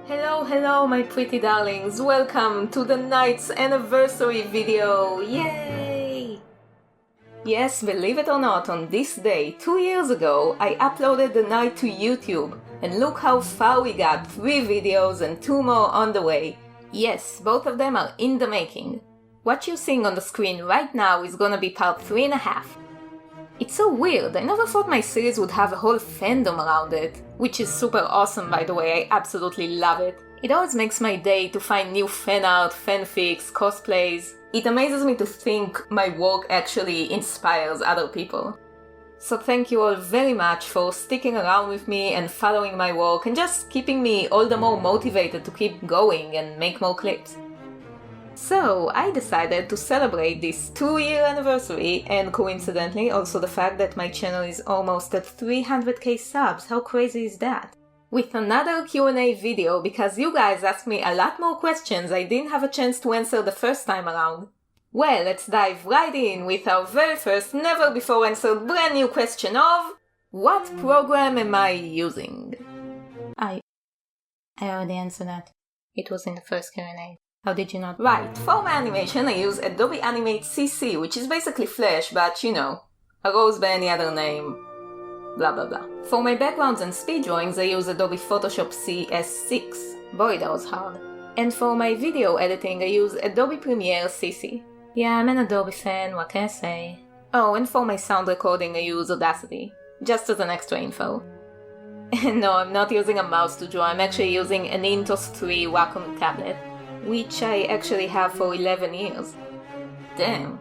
Hello my pretty darlings, welcome to the night's anniversary video, yay! Yes, believe it or not, on this day, 2 years ago, I uploaded the night to YouTube, and look how far we got, 3 videos and 2 more on the way. Yes, both of them are in the making. What you're seeing on the screen right now is gonna be part 3.5. It's so weird, I never thought my series would have a whole fandom around it, which is super awesome by the way, I absolutely love it. It always makes my day to find new fan art, fanfics, cosplays. It amazes me to think my work actually inspires other people. So thank you all very much for sticking around with me and following my work and just keeping me all the more motivated to keep going and make more clips. So, I decided to celebrate this 2-year anniversary and coincidentally also the fact that my channel is almost at 300k subs, how crazy is that? With another Q&A video because you guys asked me a lot more questions I didn't have a chance to answer the first time around. Well, let's dive right in with our very first never before answered brand new question of what program am I using? I already answered that. It was in the first Q&A. How did you not? Right, for my animation I use Adobe Animate CC, which is basically Flash, but you know, a rose by any other name, blah blah blah. For my backgrounds and speed drawings I use Adobe Photoshop CS6. Boy, that was hard. And for my video editing I use Adobe Premiere CC. Yeah, I'm an Adobe fan, what can I say? Oh, and for my sound recording I use Audacity, just as an extra info. And no, I'm not using a mouse to draw, I'm actually using an Intuos 3 Wacom tablet, which I actually have for 11 years. Damn,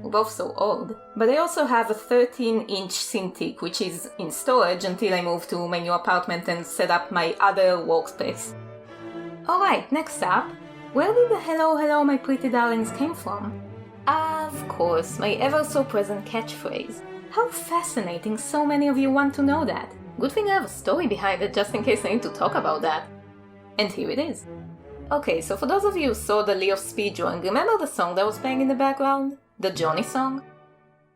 we're both so old. But I also have a 13-inch Cintiq, which is in storage until I move to my new apartment and set up my other workspace. Alright, next up, where did the hello my pretty darlings came from? Of course, my ever-so-present catchphrase. How fascinating so many of you want to know that. Good thing I have a story behind it just in case I need to talk about that. And here it is. Okay, so for those of you who saw the Lee of Speed drawing, remember the song that was playing in the background? The Johnny song?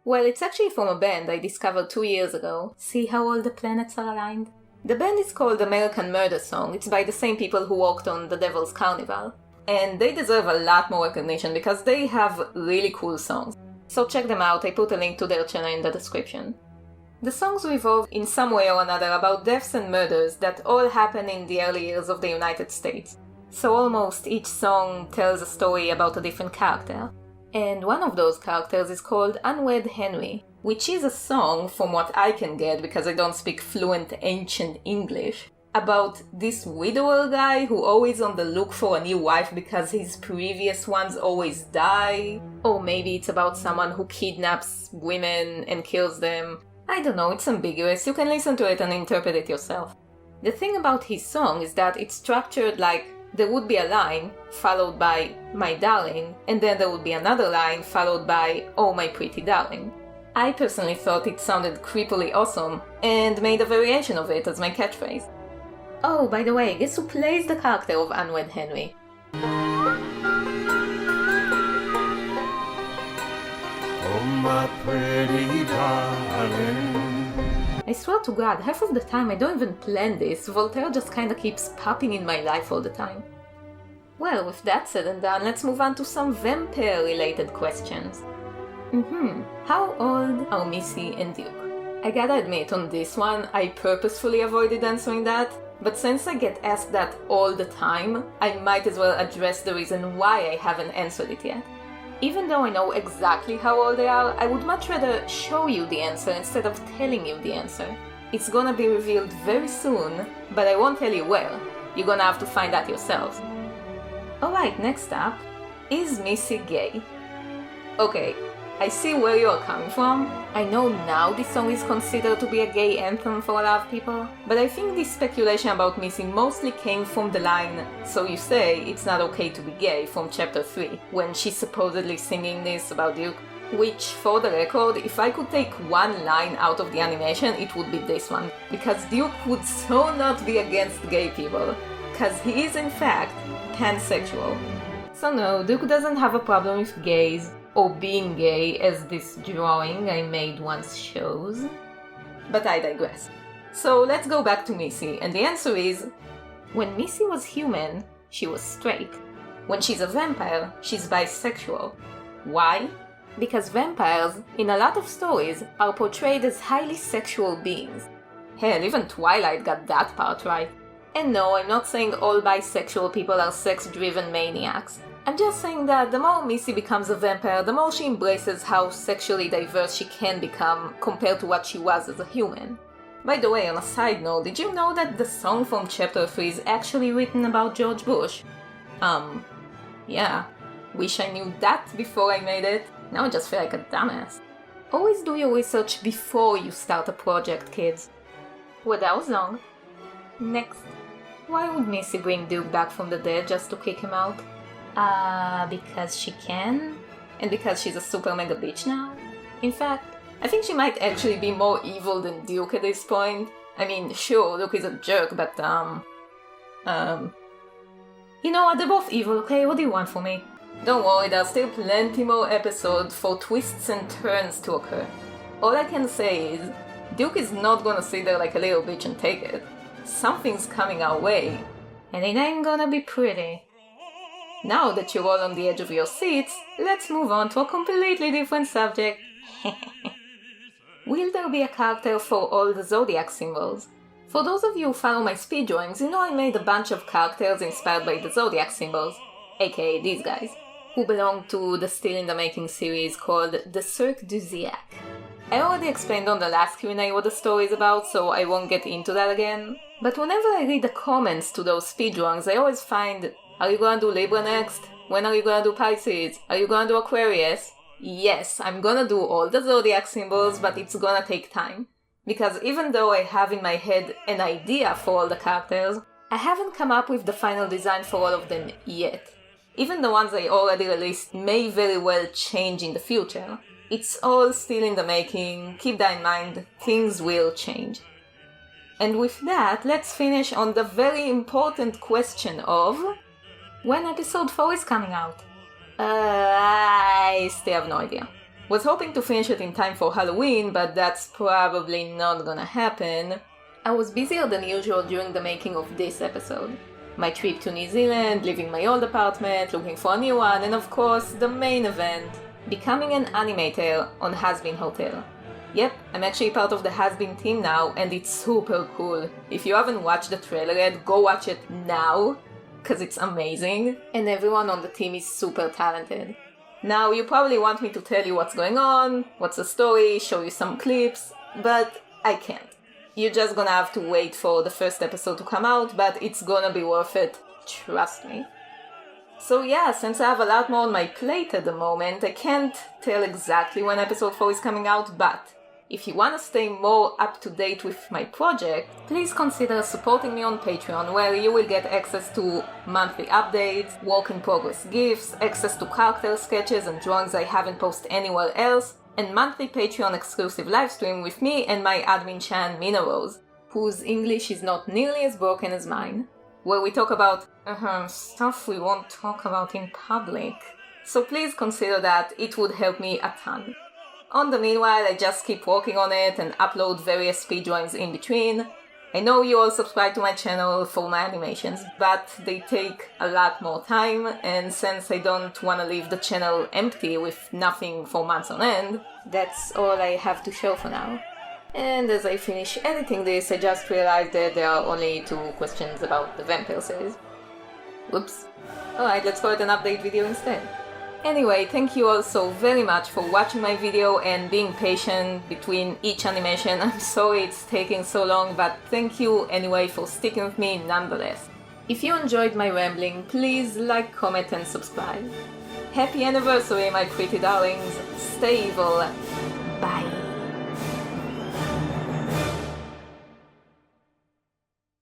Well, it's actually from a band I discovered 2 years ago. See how all the planets are aligned? The band is called American Murder Song. It's by the same people who worked on The Devil's Carnival. And they deserve a lot more recognition because they have really cool songs. So check them out, I put a link to their channel in the description. The songs revolve in some way or another about deaths and murders that all happen in the early years of the United States. So almost each song tells a story about a different character. And one of those characters is called Unwed Henry, which is a song, from what I can get because I don't speak fluent ancient English, about this widower guy who always on the look for a new wife because his previous ones always die. Or maybe it's about someone who kidnaps women and kills them. I don't know, it's ambiguous, you can listen to it and interpret it yourself. The thing about his song is that it's structured like there would be a line, followed by my darling, and then there would be another line, followed by oh my pretty darling. I personally thought it sounded creepily awesome, and made a variation of it as my catchphrase. Oh, by the way, guess who plays the character of Unwed Henry? Oh my pretty darling. I swear to God, half of the time I don't even plan this, Voltaire just kinda keeps popping in my life all the time. Well, with that said and done, let's move on to some vampire-related questions. How old are Missy and Duke? I gotta admit, on this one, I purposefully avoided answering that, but since I get asked that all the time, I might as well address the reason why I haven't answered it yet. Even though I know exactly how old they are, I would much rather show you the answer instead of telling you the answer. It's gonna be revealed very soon, but I won't tell you where. You're gonna have to find out yourselves. Alright, next up, is Missy gay? Okay, I see where you're coming from. I know now this song is considered to be a gay anthem for a lot of people, but I think this speculation about Missy mostly came from the line "So you say it's not okay to be gay" from chapter 3, when she's supposedly singing this about Duke. Which, for the record, if I could take one line out of the animation, it would be this one, because Duke would so not be against gay people, because he is in fact pansexual. So no, Duke doesn't have a problem with gays, or being gay, as this drawing I made once shows. But I digress. So let's go back to Missy, and the answer is When Missy was human, she was straight. When she's a vampire, she's bisexual. Why? Because vampires, in a lot of stories, are portrayed as highly sexual beings. Hell, even Twilight got that part right. And no, I'm not saying all bisexual people are sex-driven maniacs. I'm just saying that the more Missy becomes a vampire, the more she embraces how sexually diverse she can become compared to what she was as a human. By the way, on a side note, did you know that the song from Chapter 3 is actually written about George Bush? Yeah. Wish I knew that before I made it. Now I just feel like a dumbass. Always do your research before you start a project, kids. Well, that was long. Next. Why would Missy bring Duke back from the dead just to kick him out? Because she can? And because she's a super mega bitch now? In fact, I think she might actually be more evil than Duke at this point. I mean, sure, Duke is a jerk, but, you know what, they're both evil, okay? What do you want from me? Don't worry, there's still plenty more episodes for twists and turns to occur. All I can say is, Duke is not gonna sit there like a little bitch and take it. Something's coming our way, and it ain't gonna be pretty. Now that you're all on the edge of your seats, let's move on to a completely different subject. Will there be a character for all the zodiac symbols? For those of you who follow my speed drawings, you know I made a bunch of characters inspired by the zodiac symbols, aka these guys, who belong to the Still in the Making series called the Cirque du Ziac. I already explained on the last Q&A what the story is about, so I won't get into that again. But whenever I read the comments to those speed drawings, I always find, are you gonna do Libra next? When are you gonna do Pisces? Are you gonna do Aquarius? Yes, I'm gonna do all the zodiac symbols, but it's gonna take time. Because even though I have in my head an idea for all the characters, I haven't come up with the final design for all of them yet. Even the ones I already released may very well change in the future. It's all still in the making, keep that in mind, things will change. And with that, let's finish on the very important question of when episode 4 is coming out. I still have no idea. Was hoping to finish it in time for Halloween, but that's probably not gonna happen. I was busier than usual during the making of this episode. My trip to New Zealand, leaving my old apartment, looking for a new one, and of course, the main event, becoming an animator on Has-Been Hotel. Yep, I'm actually part of the Has-Been team now, and it's super cool. If you haven't watched the trailer yet, go watch it now, cause it's amazing, and everyone on the team is super talented. Now, you probably want me to tell you what's going on, what's the story, show you some clips, but I can't. You're just gonna have to wait for the first episode to come out, but it's gonna be worth it, trust me. So yeah, since I have a lot more on my plate at the moment, I can't tell exactly when episode 4 is coming out, but if you want to stay more up to date with my project, please consider supporting me on Patreon, where you will get access to monthly updates, work in progress gifts, access to character sketches and drawings I haven't posted anywhere else, and monthly Patreon exclusive livestream with me and my admin Chan Mina Rose, whose English is not nearly as broken as mine, where we talk about stuff we won't talk about in public. So please consider that, it would help me a ton. On the meanwhile, I just keep working on it and upload various speed drawings in between. I know you all subscribe to my channel for my animations, but they take a lot more time, and since I don't want to leave the channel empty with nothing for months on end, that's all I have to show for now. And as I finish editing this, I just realized that there are only 2 questions about the vampire series. Whoops. Alright, let's call it an update video instead. Anyway, thank you all so very much for watching my video and being patient between each animation. I'm sorry it's taking so long, but thank you anyway for sticking with me nonetheless. If you enjoyed my rambling, please like, comment and subscribe. Happy anniversary, my pretty darlings. Stay evil. Bye.